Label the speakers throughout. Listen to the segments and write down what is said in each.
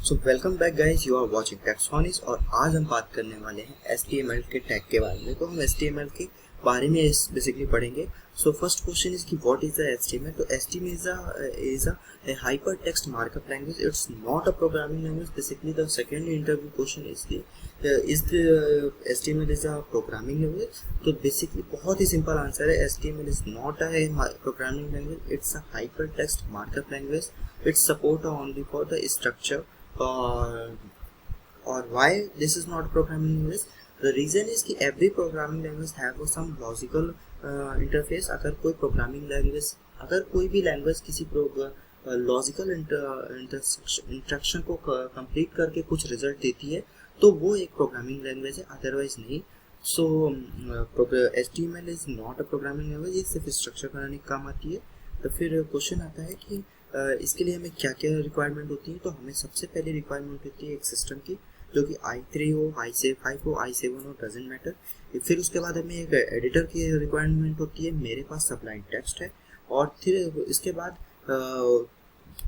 Speaker 1: So welcome back guys, you are watching Texonics और आज हम बात करने वाले हैं HTML के टैग के बारे में। तो हम HTML के बारे में बेसिकली पढ़ेंगे। सो फर्स्ट क्वेश्चन इज कि व्हाट इज द HTML। तो HTML is a hypertext markup language. It's not a programming language. Basically the second interview question is the HTML is a programming language. तो basically बहुत ही simple answer है, HTML is not a programming language. It's a hypertext markup language. It's support only for the structure. Or why this is not programming language? The reason is कि every programming language have some logical interface. अगर कोई भी language किसी logical instruction को complete करके कुछ result देती है तो वो एक प्रोग्रामिंग लैंग्वेज है, अदरवाइज नहीं। सो HTML is not a programming language, ये सिर्फ स्ट्रक्चर बनाने का काम आती है। तो फिर क्वेश्चन आता है कि इसके लिए हमें क्या क्या रिक्वायरमेंट होती है। तो हमें सबसे पहले रिक्वायरमेंट होती है एक सिस्टम की, जो कि i3 हो, i5 हो, i7 हो, डजेंट मैटर। फिर उसके बाद हमें एक एडिटर की रिक्वायरमेंट होती है, मेरे पास सबलाइन टेक्स्ट है। और फिर इसके बाद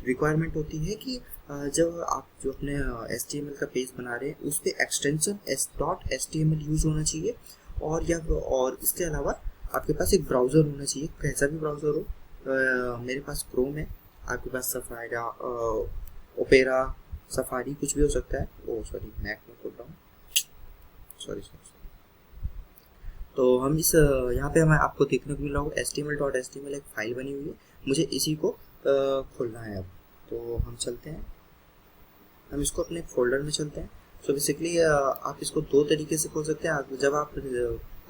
Speaker 1: रिक्वायरमेंट होती है कि जब आप जो अपने HTML का पेज बना रहे हैं उस पर एक्सटेंशन .html यूज होना चाहिए। और इसके अलावा आपके पास एक ब्राउज़र होना चाहिए, कैसा भी ब्राउज़र हो। मेरे पास क्रोम है, आपके पास सफारी, ओपेरा, सफारी कुछ भी हो सकता है। मैक में खोल रहा हूँ, सॉरी। तो हम इस यहाँ पे हमें आपको देखने को मिल रहा होगा HTML.html एक फाइल बनी हुई है, मुझे इसी को खोलना है अब। तो हम चलते हैं, हम इसको अपने फोल्डर में चलते हैं। सो बेसिकली आप इसको दो तरीके से खोल सकते हैं। जब आप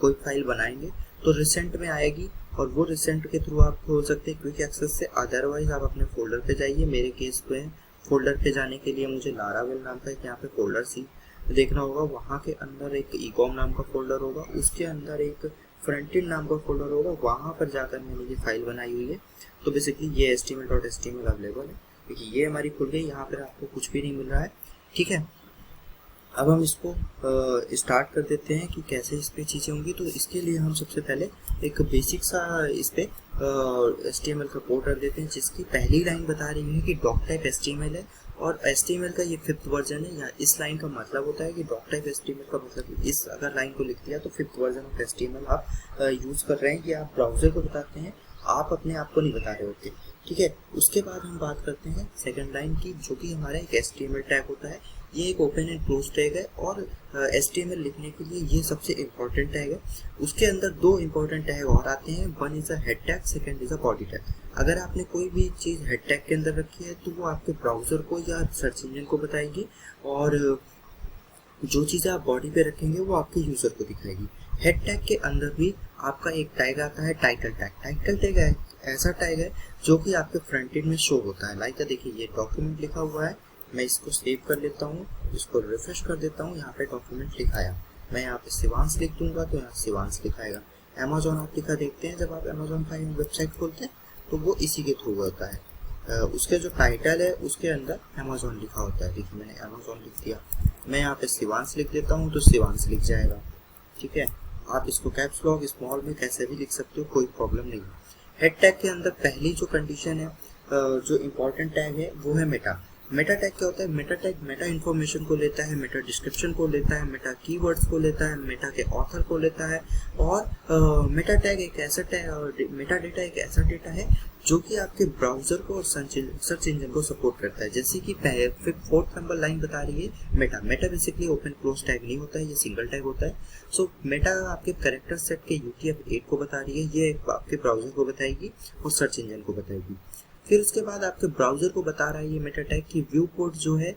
Speaker 1: कोई फाइल बनाएंगे तो रिसेंट में आएगी और वो रिसेंट के थ्रू आप खोल सकते हैं क्विक एक्सेस से। अदरवाइज आप अपने फोल्डर पे जाइए। मेरे केस पे फोल्डर पे जाने के लिए मुझे लारावेल नाम का यहाँ पे फोल्डर सी देखना होगा। वहाँ के अंदर एक ecom नाम का फोल्डर होगा, उसके अंदर एक फ्रंटेंड नाम का फोल्डर होगा, वहाँ पर जाकर मैंने ये फाइल बनाई हुई है। तो बेसिकली ये HTML.html अवेलेबल है, क्योंकि ये हमारी खुल गई। यहाँ पर आपको कुछ भी नहीं मिल रहा है, ठीक है। अब हम इसको स्टार्ट कर देते हैं कि कैसे इस पे चीज़ें होंगी। तो इसके लिए हम सबसे पहले एक बेसिक सा इस पे HTML का कोड रख देते हैं, जिसकी पहली लाइन बता रही है कि डॉक टाइप HTML है और HTML का ये 5th वर्जन है। या इस लाइन का मतलब होता है कि डॉक टाइप HTML का मतलब इस अगर लाइन को लिख दिया तो 5th वर्जन ऑफ HTML आप यूज़ कर रहे हैं, कि आप ब्राउज़र को बताते हैं, आप अपने आप को नहीं बता रहे होते, ठीक है। उसके बाद हम बात करते हैं सेकंड लाइन की, जो कि हमारा एक HTML टैग होता है। ये एक ओपन एंड क्लोज टैग है और HTML लिखने के लिए ये सबसे इम्पोर्टेंट टैग है। उसके अंदर दो इम्पोर्टेंट टैग और आते हैं, one is a head tag, second is a body tag. अगर आपने कोई भी चीज़ हेड टैग के अंदर रखी है तो वो आपके ब्राउज़र को या सर्च इंजन को बताएगी, और जो चीज़ें आप बॉडी पे रखेंगे वो आपके यूज़र को दिखाएगी। हेड टैग के अंदर भी आपका एक टैग आता है टाइटल टैग। टाइटल टैग ऐसा टैग है जो कि आपके फ्रंट एंड में शो होता है। लाइक देखिए, ये डॉक्यूमेंट लिखा हुआ है, मैं इसको सेव कर लेता हूँ, इसको रिफ्रेश कर देता हूँ। यहाँ पे डॉक्यूमेंट लिखाया, मैं यहाँ पे शिवांश लिख दूंगा तो यहाँ शिवांश लिखाएगा। अमेजोन आप लिखा देखते हैं, जब आप अमेजोन का वेबसाइट खोलते हैं तो वो इसी के थ्रू होता है। उसके जो टाइटल है उसके अंदर अमेजोन लिखा होता है। देखिए, मैंने अमेजोन लिख दिया, मैं यहाँ पे शिवांश लिख देता हूँ तो शिवांश लिख जाएगा, ठीक है। आप इसको कैप्स लॉक स्मॉल में कैसे भी लिख सकते हो, कोई प्रॉब्लम नहीं। हेड टैग के अंदर पहली जो कंडीशन है, जो इम्पोर्टेंट टैग है, वो है मेटा। मेटा टैग क्या होता है? मेटा टैग मेटा इन्फॉर्मेशन को लेता है, मेटा डिस्क्रिप्शन को लेता है, मेटा कीवर्ड्स को लेता है, मेटा के ऑथर को लेता है। और मेटा टैग एक ऐसा मेटा डेटा एक ऐसा डेटा है जो कि आपके ब्राउजर को और सर्च इंजन को सपोर्ट करता है। जैसे कि 4th नंबर लाइन बता रही है Meta basically open close tag नहीं होता है, ये सिंगल टैग होता है। सो मेटा आपके कैरेक्टर सेट के UTF-8 को बता रही है, ये आपके ब्राउजर को बताएगी और सर्च इंजन को बताएगी। फिर उसके बाद आपके ब्राउजर को बता रहा है ये मेटा टैग की व्यू पोर्ट जो है,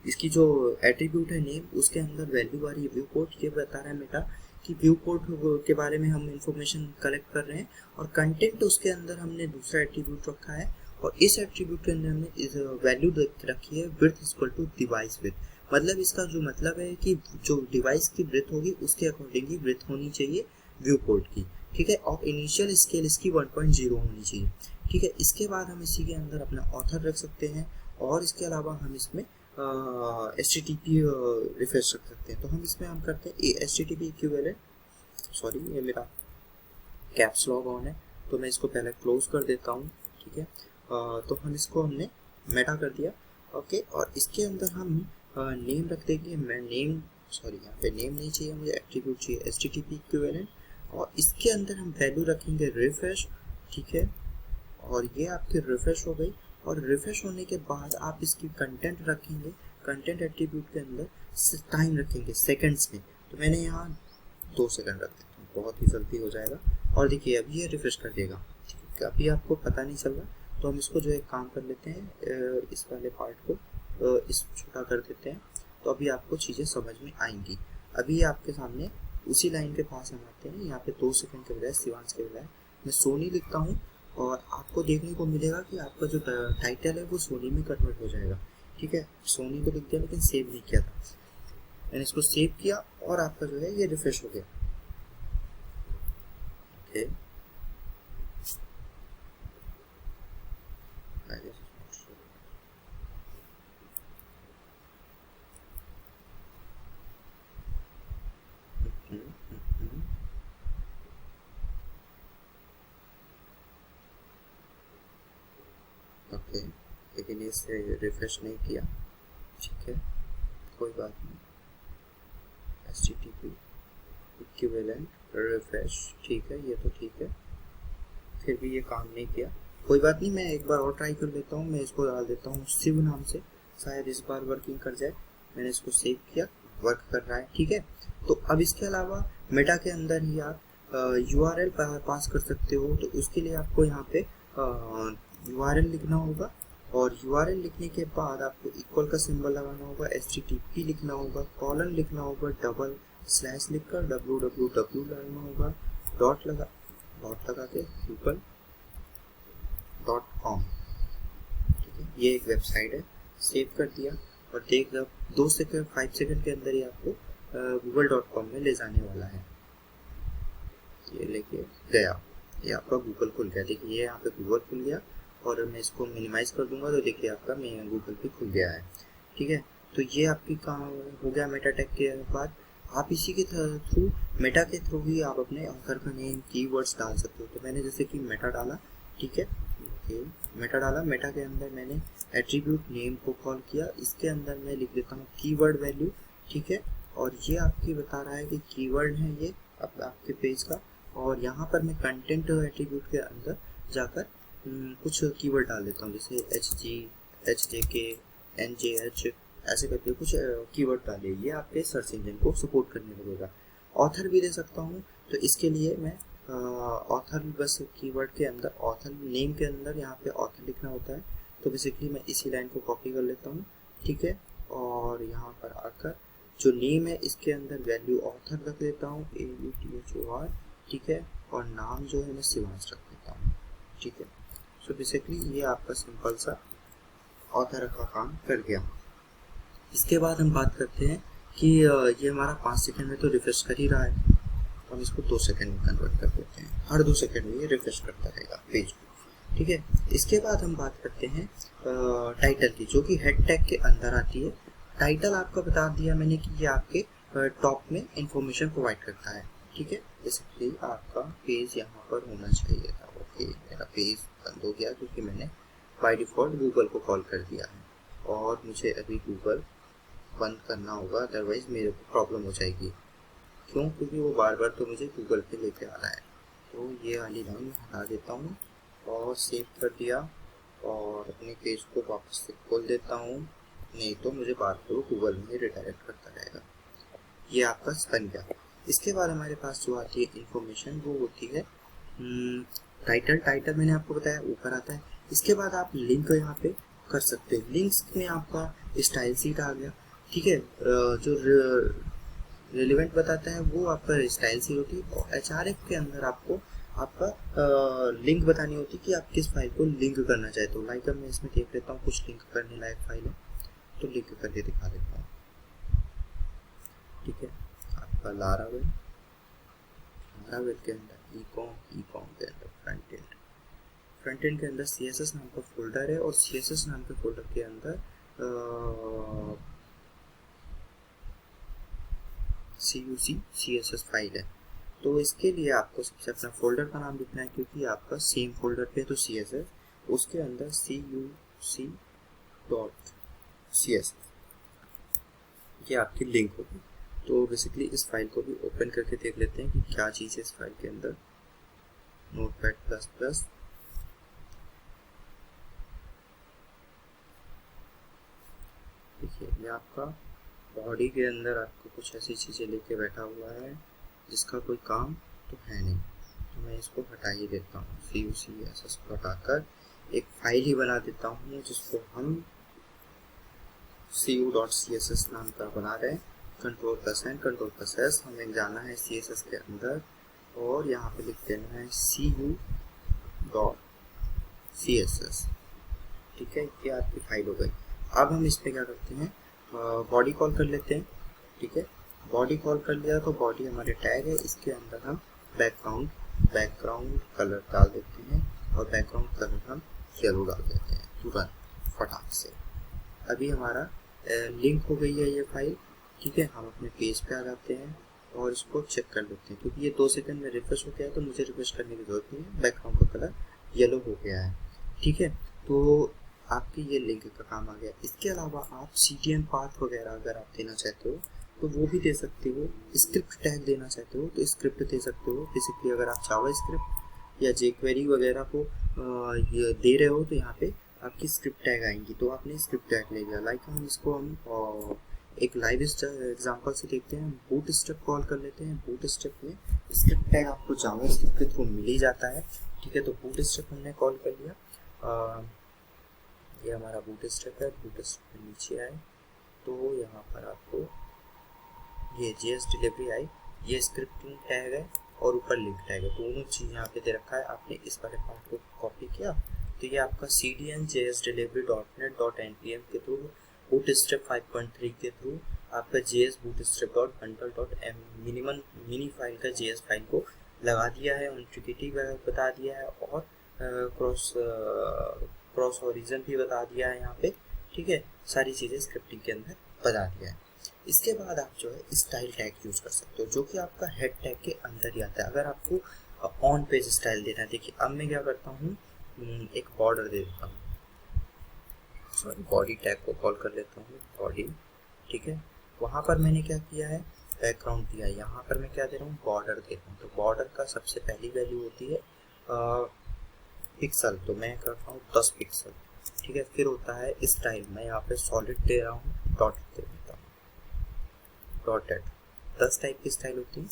Speaker 1: इसकी जो एट्रीब्यूट है नेम, उसके अंदर वैल्यू आ रही है व्यू पोर्ट। ये बता रहा है मेटा कि व्यू पोर्ट के बारे में हम इंफॉर्मेशन कलेक्ट कर रहे हैं। और कंटेंट उसके अंदर हमने दूसरा एट्रीब्यूट रखा है, और इस एट्रीब्यूट के अंदर हमने वैल्यू रखी है width equal to device width. मतलब इसका जो मतलब है कि जो डिवाइस की ब्रेथ होगी उसके अकॉर्डिंग ही ब्रेथ होनी चाहिए व्यू पोर्ट की, ठीक है। और इनिशियल स्केल इसकी 1.0 होनी चाहिए, ठीक है। इसके बाद हम इसी के अंदर अपना ऑथर रख सकते हैं, और इसके अलावा हम इसमें HTTP रिफ्रेश रख सकते हैं। तो हम इसमें हम करते हैं HTTP इक्विवेलेंट, सॉरी ये मेरा कैप्स लॉक ऑन है तो मैं इसको पहले क्लोज कर देता हूँ, ठीक है। तो हम इसको हमने मेटा कर दिया। ओके, और इसके अंदर हम नेम रख देंगे, मैं नेम, सॉरी यहाँ पे नेम नहीं चाहिए मुझे, एट्रीब्यूट चाहिए HTTP इक्विवेलेंट, और इसके अंदर हम वैल्यू रखेंगे रिफ्रेश, ठीक है। और ये आपकी रिफ्रेश हो गई, और रिफ्रेश होने के बाद आप इसकी कंटेंट रखेंगे, कंटेंट एट्रीब्यूट के अंदर टाइम रखेंगे सेकंड्स में, तो मैंने यहाँ 2 सेकंड रख देता हूँ, बहुत ही जल्दी हो जाएगा। और देखिए अभी ये रिफ्रेश कर देगा, ठीक है, अभी आपको पता नहीं चल रहा, तो हम इसको जो है काम कर लेते हैं, इस वाले पार्ट को इस छोटा कर देते हैं, तो अभी आपको चीज़ें समझ में आएंगी। अभी आपके सामने उसी लाइन के पास हम आते हैं, यहाँ पे 2 सेकंड के बजाय, शिवांश के बजाय मैं सोनी लिखता हूँ, और आपको देखने को मिलेगा कि आपका जो टाइटल है वो सोनी में कन्वर्ट हो जाएगा, ठीक है। सोनी को लिख दिया लेकिन सेव नहीं किया था, मैंने इसको सेव किया और आपका जो है ये रिफ्रेश हो गया, ओके। ओके, लेकिन इसे रिफ्रेश नहीं किया, ठीक है, कोई बात नहीं। HTTP इक्विवेलेंट रिफ्रेश, ठीक है, ये तो ठीक है, फिर भी ये काम नहीं किया, कोई बात नहीं, मैं एक बार और ट्राई कर लेता हूँ। मैं इसको डाल देता हूँ शिव नाम से, शायद इस बार वर्किंग कर जाए। मैंने इसको सेव किया, वर्क कर रहा है, ठीक है। तो अब इसके अलावा मेटा के अंदर ही आप URL पास कर सकते हो, तो उसके लिए आपको यहाँ पे URL लिखना होगा, और URL लिखने के बाद आपको इक्वल का सिंबल लगाना होगा, HTTP लिखना होगा, कॉलन लिखना होगा, डबल स्लैश लिखकर www डालना होगा, डॉट लगा के गूगल.com, ठीक है, ये एक वेबसाइट है। सेव कर दिया, और देख लो 2 सेकंड 5 सेकंड के अंदर ही आपको google.com में ले जाने वाला है। ये लेके गया, ये आपका गूगल खुल गया, देखिए ये यहाँ पे गूगल खुल गया, और मैं इसको मिनिमाइज कर दूंगा तो देखिए आपका गूगल भी खुल गया है, ठीक है। तो ये आपकी काम हो गया मेटा टैग के बाद। आप इसी के थ्रू, मेटा के थ्रू ही आप अपने ऑथर का नेम, कीवर्ड्स डाल सकते हो। तो मैंने जैसे कि मेटा डाला, ठीक है, मेटा डाला, मेटा के अंदर मैंने एट्रीब्यूट नेम को कॉल किया, इसके अंदर मैं लिख देता हूँ कीवर्ड वैल्यू, ठीक है, और ये आपकी बता रहा है कि कीवर्ड है ये आपके पेज का, और यहाँ पर मैं कंटेंट एट्रीब्यूट के अंदर जाकर कुछ कीवर्ड डाल देता हूँ, जैसे HG, HJK, NJH, ऐसे करके कुछ कीवर्ड डालिए, ये आपके सर्च इंजन को सपोर्ट करने लगेगा। ऑथर भी दे सकता हूँ, तो इसके लिए मैं ऑथर, बस कीवर्ड के अंदर ऑथर नेम के अंदर यहाँ पे ऑथर लिखना होता है, तो बेसिकली मैं इसी लाइन को कॉपी कर लेता हूँ, ठीक है, और यहाँ पर आकर जो नेम है इसके अंदर वैल्यू ऑथर रख देता हूँ, AUTHOR, ठीक है, और नाम जो है मैं शिवांश रख देता हूँ, ठीक है। सो बेसिकली ये आपका सिंपल सा ऑथर का काम कर गया। इसके बाद हम बात करते हैं कि ये हमारा 5 सेकंड में तो रिफ्रेश कर ही रहा है, तो हम इसको 2 सेकंड में कन्वर्ट कर देते हैं, हर 2 सेकंड में ये रिफ्रेश करता रहेगा पेज को, ठीक है। इसके बाद हम बात करते हैं टाइटल की, जो कि हेड टैग के अंदर आती है। टाइटल आपका बता दिया मैंने कि ये आपके टॉप में इंफॉर्मेशन प्रोवाइड करता है, ठीक है। बेसिकली आपका पेज यहाँ पर होना चाहिए था, ओके, मेरा पेज बंद हो गया क्योंकि मैंने बाय डिफ़ॉल्ट गूगल को कॉल कर दिया है, और मुझे अभी गूगल बंद करना होगा, अदरवाइज मेरे को प्रॉब्लम हो जाएगी। क्यों? क्योंकि वो बार बार तो मुझे गूगल पे लेके आ रहा है। तो ये वाली लाइन हटा देता हूँ और सेव कर दिया, और अपने पेज को वापस से खोल देता हूँ, नहीं तो मुझे बार बार गूगल में रिडायरेक्ट करता रहेगा। ये आपका बन गया। इसके बाद हमारे पास जो आती है इन्फॉर्मेशन, वो होती है टाइटल। टाइटल मैंने आपको बताया ऊपर आता है। इसके बाद आप लिंक यहाँ पे कर सकते हैं। लिंक्स में आपका स्टाइल सीट आ गया, ठीक है। जो रिलेवेंट बताता है वो आपका स्टाइल सीट होती है, और HRF के अंदर आपको आपका लिंक बतानी होती है कि आप किस फाइल को लिंक करना चाहते हो। लाइक मैं इसमें देख लेता हूँ कुछ लिंक करने लायक फाइल है, तो लिंक करके दिखा देता हूँ, ठीक है। आपका लारावेल के अंदर ई कॉम के अंदर फ्रंट एंड के अंदर CSS नाम का फोल्डर है, और CSS नाम के फोल्डर के अंदर CUC CSS फाइल है। तो इसके लिए आपको सबसे अपना फोल्डर का नाम लिखना है, क्योंकि आपका सेम फोल्डर पे तो CSS, उसके अंदर CUC CS, ये आपकी लिंक होगी। तो बेसिकली इस फाइल को भी ओपन करके देख लेते हैं कि क्या चीज़ है इस फाइल के अंदर। नोटपैड प्लस प्लस, देखिए ये आपका बॉडी के अंदर आपको कुछ ऐसी चीज़ें लेके बैठा हुआ है जिसका कोई काम तो है नहीं। तो मैं इसको हटा ही देता हूँ, CUCSS को हटाकर एक फाइल ही बना देता हूँ जिसको हम cu.css नाम का बना रहे हैं। Ctrl+N Ctrl+S, हमें जाना है CSS के अंदर और यहाँ पे लिख देना है cu.css। ठीक है, ये आपकी फाइल हो गई। अब हम इस पे क्या करते हैं, बॉडी कॉल कर लेते हैं। ठीक है, बॉडी कॉल कर लिया तो बॉडी हमारे टैग है, इसके अंदर हम बैकग्राउंड कलर डाल देते हैं और बैकग्राउंड कलर हम येलो डाल देते हैं तुरंत फटाक से। अभी हमारा लिंक हो गई है ये फाइल। ठीक है, हम अपने पेज पे आ जाते हैं और इसको चेक कर लेते हैं, क्योंकि ये 2 सेकंड में रिफ्रेश हो गया है तो मुझे रिफ्रेश करने की जरूरत नहीं है, बैकग्राउंड का कलर येलो हो गया है। ठीक है, तो आपकी ये लिंक का काम आ गया। इसके अलावा आप CTN पाथ वगैरह अगर आप देना चाहते हो तो वो भी दे सकते हो। स्क्रिप्ट टैग देना चाहते हो तो स्क्रिप्ट दे सकते हो। बेसिकली अगर आप जावा स्क्रिप्ट या jQuery वगैरह को ये दे रहे हो तो यहाँ पे आपकी स्क्रिप्ट टैग आएंगी, तो आपने स्क्रिप्ट टैग ले लिया। लाइक हम इसको हम एक लाइव एग्जांपल से देखते हैं। बूटस्ट्रैप कॉल कर लेते हैं। बूटस्ट्रैप में स्क्रिप्ट टैग आपको जावा स्क्रिप्ट के थ्रू मिल ही जाता है। ठीक है, तो बूटस्ट्रैप हमने कॉल कर लिया। ये हमारा बूटस्ट्रैप है। बूटस्ट्रैप में नीचे आए तो यहाँ पर आपको ये JS डिलीवरी आई, ये स्क्रिप्टिंग टैग है और ऊपर लिंक टैग है, दोनों चीज़ यहाँ पे दे रखा है। आपने इस वाले पार्ट को कॉपी किया तो ये आपका CDN JSDelivery.net.npm के थ्रू, बूटस्ट्रैप 5.3 के थ्रू आपका JS bootstrap.bundle.m मिनी फाइल का JS फाइल को लगा दिया है, इंटीग्रिटी बता दिया है और क्रॉस ओरिजिन भी बता दिया है यहाँ पे। ठीक है, सारी चीज़ें स्क्रिप्टिंग के अंदर बता दिया है। इसके बाद आप जो है स्टाइल टैग यूज़ कर सकते हो, जो कि आपका हेड टैग के अंदर ही आता है। अगर आपको ऑन पेज स्टाइल देना है, देखिए अब मैं क्या करता हूँ, एक बॉर्डर दे देता हूँ, सॉरी बॉडी टैग को कॉल कर लेता हूँ, बॉडी। ठीक है, वहाँ पर मैंने क्या किया है, बैकग्राउंड दिया है। यहाँ पर मैं क्या दे रहा हूँ, बॉर्डर दे रहा हूँ। तो बॉर्डर का सबसे पहली वैल्यू होती है पिक्सल, तो मैं करता हूँ 10 पिक्सल। ठीक है, फिर होता है स्टाइल, मैं यहाँ पे सॉलिड दे रहा हूँ, डॉट दे देता हूँ, डॉटेड। 10 टाइप की स्टाइल होती है।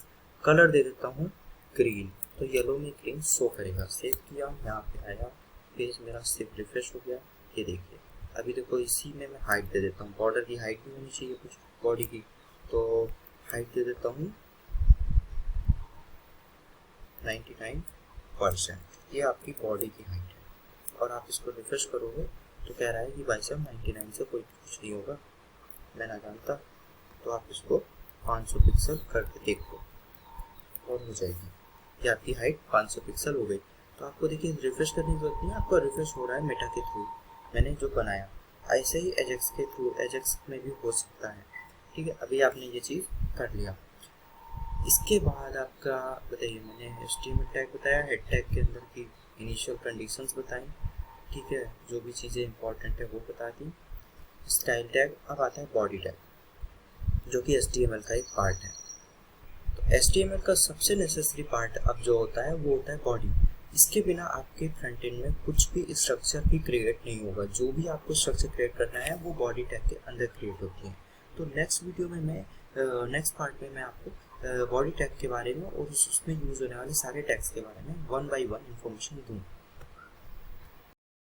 Speaker 1: कलर दे देता हूँ ग्रीन, तो येलो में ग्रीन शो करेगा। सेव किया, यहाँ पे आया, पेज मेरा सेव रिफ्रेश हो गया। ये देखिए अभी देखो, इसी में मैं हाइट दे देता हूँ। बॉर्डर की हाइट भी होनी चाहिए कुछ बॉडी की, तो हाइट दे देता हूँ 99%। ये आपकी बॉडी की हाइट है और आप इसको रिफ्रेश करोगे तो कह रहा है कि भाई साहब 99 से कोई कुछ नहीं होगा, मैं ना जानता। तो आप इसको 500 पिक्सल करके देखो और हो जाएगी, ये आपकी हाइट 500 पिक्सल हो गई। तो आपको देखिए रिफ्रेश करने की जरूरत नहीं है, आपका रिफ्रेश हो रहा है मेटा के थ्रू, मैंने जो बनाया। ऐसे ही एजेक्स के थ्रू, एजेक्स में भी हो सकता है। ठीक है, अभी आपने ये चीज़ कर लिया। इसके बाद आपका बताइए, मैंने HTML टैग बताया, हेड टैग के अंदर की इनिशियल कंडीशंस बताई। ठीक है, जो भी चीज़ें इंपॉर्टेंट है वो बता दी। स्टाइल टैग, अब आता है बॉडी टैग, जो कि HTML का एक पार्ट है। तो HTML का सबसे नेसेसरी पार्ट अब जो होता है वो होता है बॉडी। इसके बिना आपके फ्रंट एंड में कुछ भी स्ट्रक्चर भी क्रिएट नहीं होगा। जो भी आपको स्ट्रक्चर क्रिएट करना है वो बॉडी टैग के अंदर क्रिएट होती है। तो नेक्स्ट वीडियो में मैं नेक्स्ट पार्ट में मैं आपको बॉडी टैग के बारे में और उसमें यूज़ होने वाले सारे टैग्स के बारे में 1 by 1 इंफॉर्मेशन दूँ।